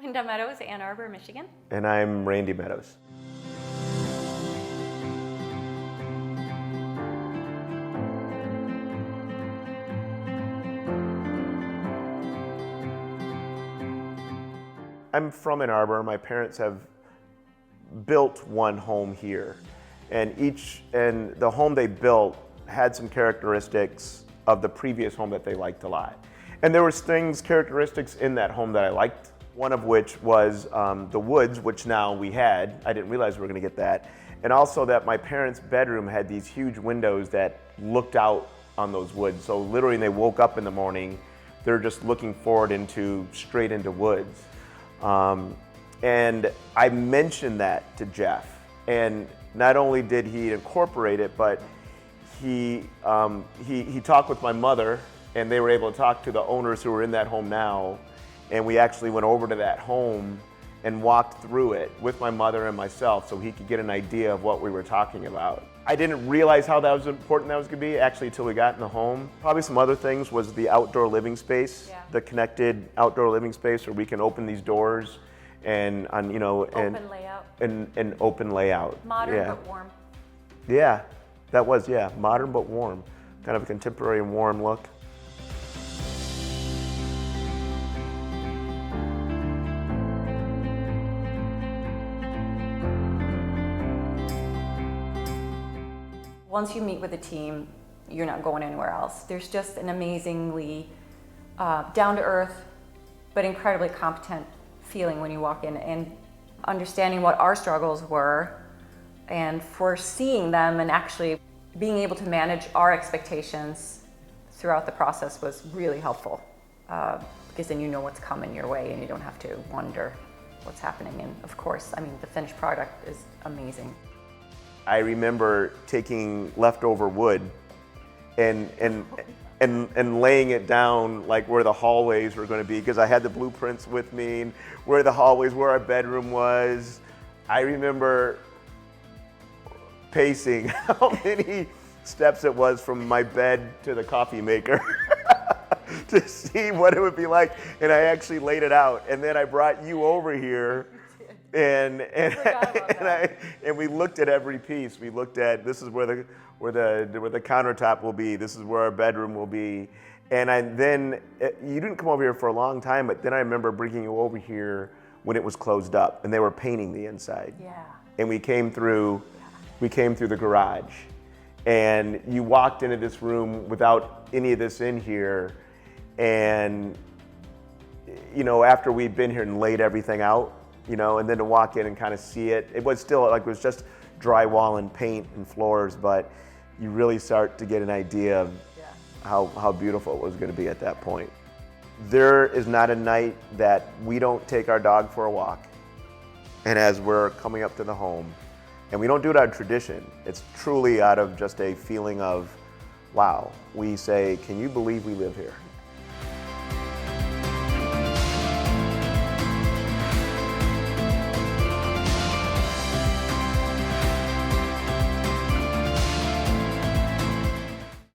Linda Meadows, Ann Arbor, Michigan. And I'm Randy Meadows. I'm from Ann Arbor. My parents have built one home here, and the home they built had some characteristics of the previous home that they liked a lot. And there was characteristics in that home that I liked. One of which was the woods, which now we had. I didn't realize we were going to get that. And also that my parents' bedroom had these huge windows that looked out on those woods. So literally, when they woke up in the morning, they're just looking forward straight into woods. And I mentioned that to Jeff, and not only did he incorporate it, but he talked with my mother, and they were able to talk to the owners who are in that home now, and we actually went over to that home and walked through it with my mother and myself so he could get an idea of what we were talking about. I didn't realize how that was important that was going to be actually until we got in the home. Probably some other things was the outdoor living space, the connected outdoor living space where we can open these doors and open layout. And open layout. Modern but warm. Yeah, that was modern but warm, kind of a contemporary and warm look. Once you meet with the team, you're not going anywhere else. There's just an amazingly down-to-earth, but incredibly competent feeling when you walk in, and understanding what our struggles were and foreseeing them and actually being able to manage our expectations throughout the process was really helpful, because then you know what's coming your way and you don't have to wonder what's happening. And of course, I mean, the finished product is amazing. I remember taking leftover wood and laying it down like where the hallways were going to be, because I had the blueprints with me, and where our bedroom was. I remember pacing how many steps it was from my bed to the coffee maker to see what it would be like, and I actually laid it out, and then I brought you over here. And we looked at every piece. We looked at, this is where the countertop will be. This is where our bedroom will be. And you didn't come over here for a long time, but then I remember bringing you over here when it was closed up and they were painting the inside. Yeah. And we came through the garage, and you walked into this room without any of this in here, and after we'd been here and laid everything out. And then to walk in and kind of see it, it was still like it was just drywall and paint and floors, but you really start to get an idea of how beautiful it was going to be at that point. There is not a night that we don't take our dog for a walk, and as we're coming up to the home, and we don't do it out of tradition, it's truly out of just a feeling of, wow, we say, can you believe we live here?